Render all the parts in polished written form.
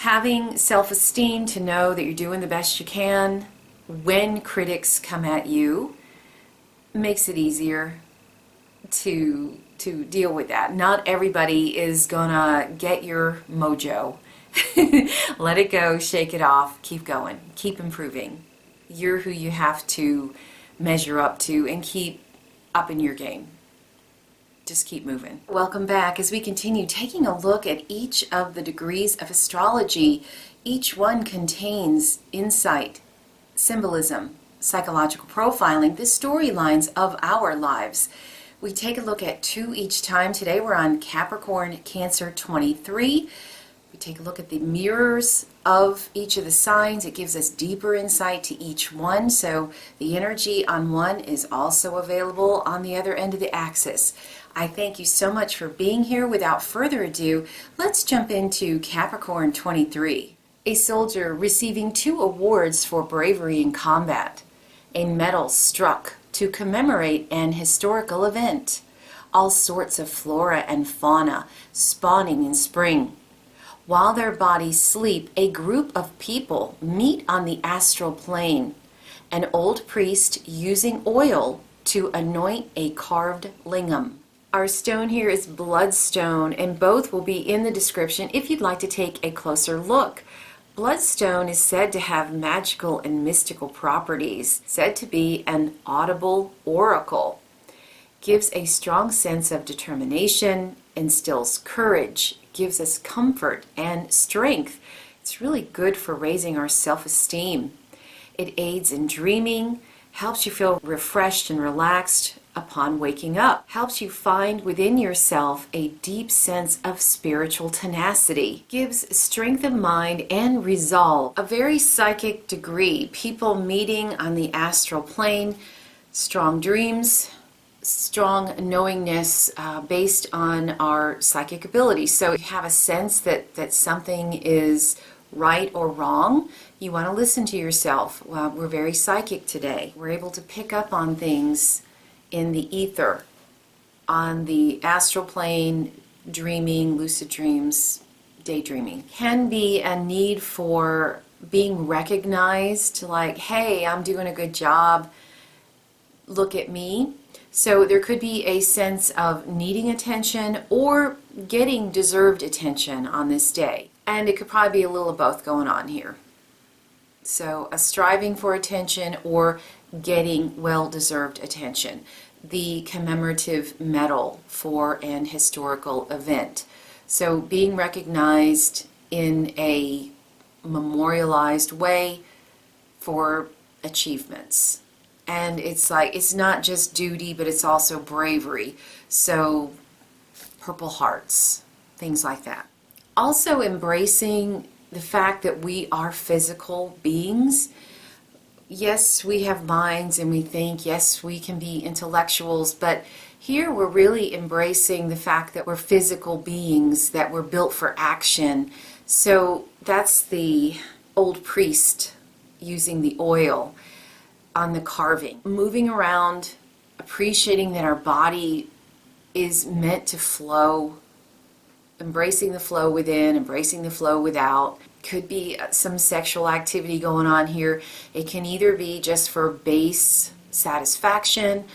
Having self-esteem to know that you're doing the best you can when critics come at you makes it easier to deal with that. Not everybody is gonna get your mojo. Let it go, shake it off, keep going, keep improving. You're who you have to measure up to and keep up in your game. Just keep moving. Welcome back as we continue taking a look at each of the degrees of astrology. Each one contains insight, symbolism, psychological profiling, the storylines of our lives. We take a look at 2 each time. Today we're on Capricorn, Cancer 23. We take a look at the mirrors of each of the signs. It gives us deeper insight to each one. So the energy on one is also available on the other end of the axis. I thank you so much for being here. Without further ado, let's jump into Capricorn 23. A soldier receiving 2 awards for bravery in combat. A medal struck to commemorate an historical event. All sorts of flora and fauna spawning in spring. While their bodies sleep, a group of people meet on the astral plane. An old priest using oil to anoint a carved lingam. Our stone here is Bloodstone, and both will be in the description if you'd like to take a closer look. Bloodstone is said to have magical and mystical properties, said to be an audible oracle, gives a strong sense of determination, instills courage, gives us comfort and strength. It's really good for raising our self-esteem. It aids in dreaming, helps you feel refreshed and relaxed upon waking up, helps you find within yourself a deep sense of spiritual tenacity, gives strength of mind and resolve. A very psychic degree, people meeting on the astral plane, strong dreams, strong knowingness based on our psychic abilities. So you have a sense that something is right or wrong. You want to listen to yourself. Well, we're very psychic today. We're able to pick up on things in the ether, on the astral plane, dreaming, lucid dreams, daydreaming. Can be a need for being recognized, like, hey, I'm doing a good job, look at me. So there could be a sense of needing attention or getting deserved attention on this day. And it could probably be a little of both going on here. So a striving for attention or getting well-deserved attention. The commemorative medal for an historical event. So being recognized in a memorialized way for achievements. And it's like, it's not just duty, but it's also bravery. So Purple Hearts, things like that. Also embracing the fact that we are physical beings. Yes, we have minds and we think, yes, we can be intellectuals, but here we're really embracing the fact that we're physical beings, that we're built for action. So that's the old priest using the oil on the carving. Moving around, appreciating that our body is meant to flow, embracing the flow within, embracing the flow without. Could be some sexual activity going on here. It can either be just for base satisfaction,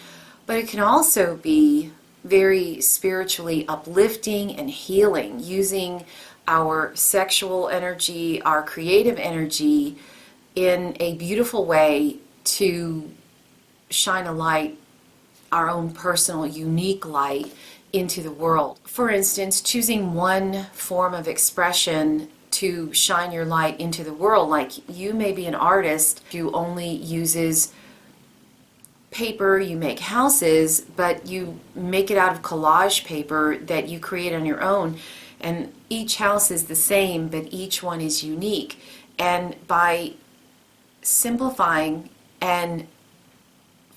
but it can also be very spiritually uplifting and healing, using our sexual energy, our creative energy in a beautiful way to shine a light, our own personal unique light into the world. For instance, choosing one form of expression to shine your light into the world. Like, you may be an artist who only uses paper, you make houses, but you make it out of collage paper that you create on your own, and each house is the same, but each one is unique. And by simplifying and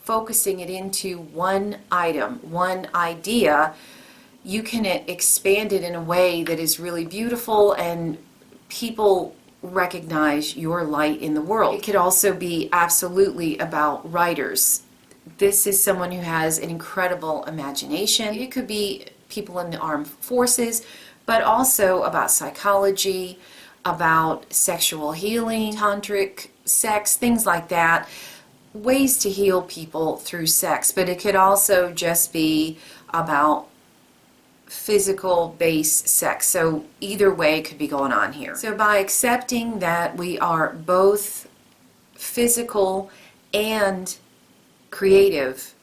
focusing it into one item, one idea, you can expand it in a way that is really beautiful and people recognize your light in the world. It could also be absolutely about writers. This is someone who has an incredible imagination. It could be people in the armed forces, but also about psychology, about sexual healing, tantric sex, things like that, ways to heal people through sex. But it could also just be about physical base sex. So either way could be going on here. So by accepting that we are both physical and creative,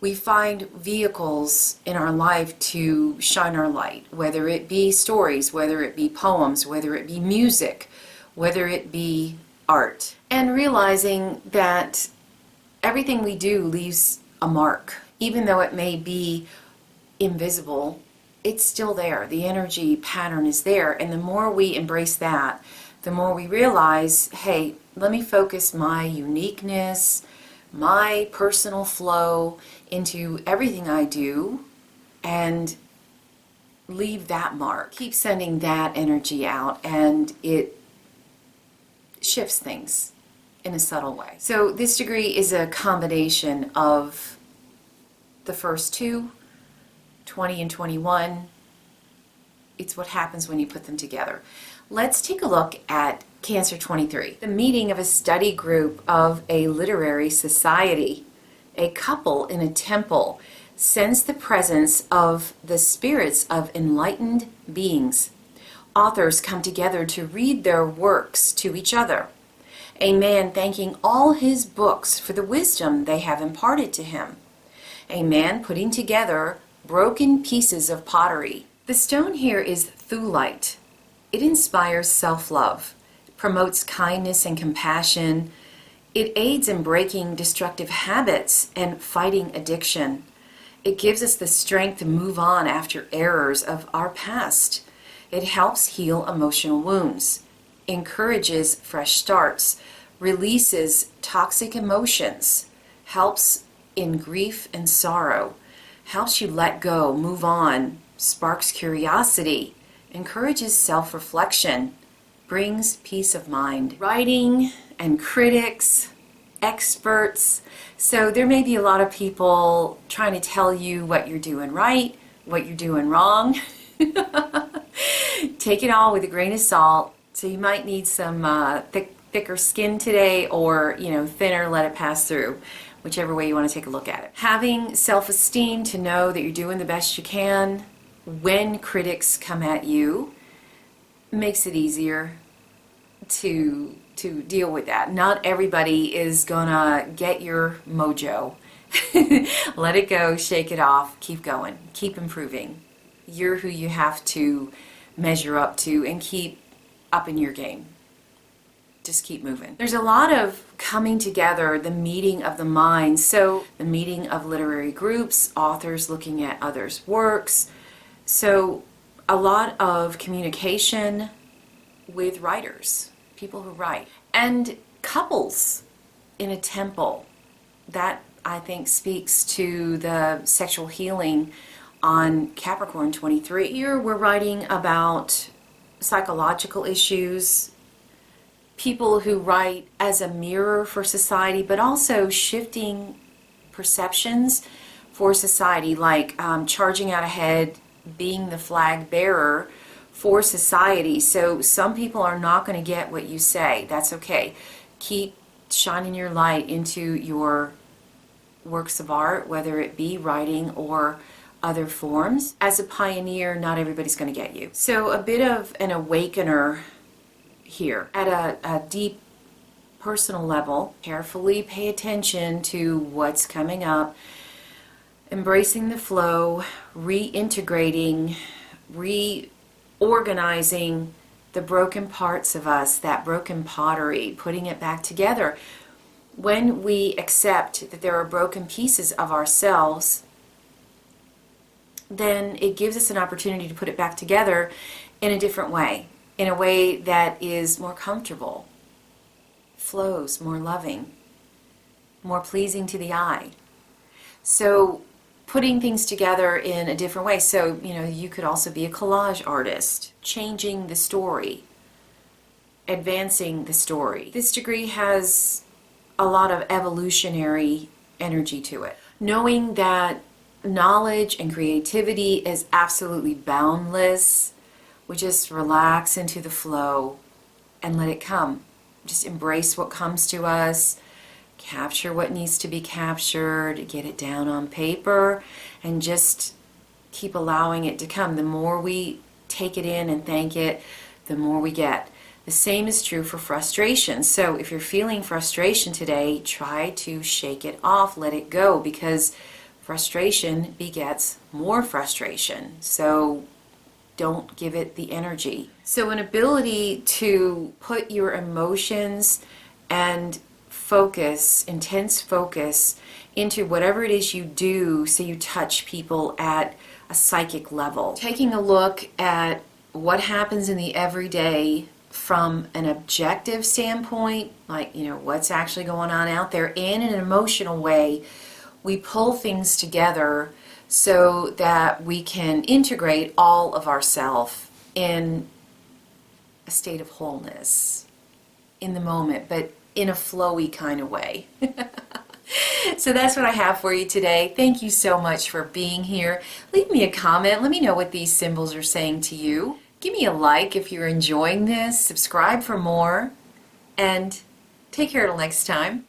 we find vehicles in our life to shine our light, whether it be stories, whether it be poems, whether it be music, whether it be art. And realizing that everything we do leaves a mark. Even though it may be invisible, it's still there. The energy pattern is there. And the more we embrace that, the more we realize, hey, let me focus my uniqueness, my personal flow into everything I do and leave that mark. Keep sending that energy out, and it shifts things in a subtle way. So this degree is a combination of the first two, 20 and 21. It's what happens when you put them together. Let's take a look at Cancer 23. The meeting of a study group of a literary society. A couple in a temple sense the presence of the spirits of enlightened beings. Authors come together to read their works to each other. A man thanking all his books for the wisdom they have imparted to him. A man putting together broken pieces of pottery. The stone here is Thulite. It inspires self-love, promotes kindness and compassion. It aids in breaking destructive habits and fighting addiction. It gives us the strength to move on after errors of our past. It helps heal emotional wounds, encourages fresh starts, releases toxic emotions, helps in grief and sorrow, helps you let go, move on, sparks curiosity, encourages self-reflection, brings peace of mind. Writing and critics, experts. So there may be a lot of people trying to tell you what you're doing right, what you're doing wrong. Take it all with a grain of salt. So you might need some thicker skin today, or thinner, let it pass through, whichever way you want to take a look at it. Having self-esteem to know that you're doing the best you can when critics come at you makes it easier to deal with that. Not everybody is gonna get your mojo. Let it go, shake it off, keep going, keep improving. You're who you have to measure up to, and keep up in your game. Just keep moving. There's a lot of coming together, the meeting of the minds. So the meeting of literary groups, authors looking at others' works. So a lot of communication with writers, people who write, and couples in a temple. That, I think, speaks to the sexual healing on Capricorn 23. Here we're writing about psychological issues, people who write as a mirror for society, but also shifting perceptions for society, like charging out ahead, being the flag bearer for society. So some people are not going to get what you say. That's okay. Keep shining your light into your works of art, whether it be writing or other forms. As a pioneer, not everybody's going to get you. So a bit of an awakener here at a deep personal level. Carefully pay attention to what's coming up, embracing the flow, reintegrating, reorganizing the broken parts of us, that broken pottery, putting it back together. When we accept that there are broken pieces of ourselves, then it gives us an opportunity to put it back together in a different way, in a way that is more comfortable, flows, more loving, more pleasing to the eye. So putting things together in a different way. So, you could also be a collage artist, changing the story, advancing the story. This degree has a lot of evolutionary energy to it. Knowing that knowledge and creativity is absolutely boundless, we just relax into the flow and let it come. Just embrace what comes to us, capture what needs to be captured, get it down on paper, and just keep allowing it to come. The more we take it in and thank it, the more we get. The same is true for frustration. So if you're feeling frustration today, try to shake it off, let it go, because frustration begets more frustration. So don't give it the energy. So an ability to put your emotions and focus, intense focus, into whatever it is you do, so you touch people at a psychic level. Taking a look at what happens in the everyday from an objective standpoint, like, what's actually going on out there, and in an emotional way, we pull things together so that we can integrate all of ourself in a state of wholeness in the moment, but in a flowy kind of way. So that's what I have for you today. Thank you so much for being here. Leave me a comment. Let me know what these symbols are saying to you. Give me a like if you're enjoying this. Subscribe for more. And take care till next time.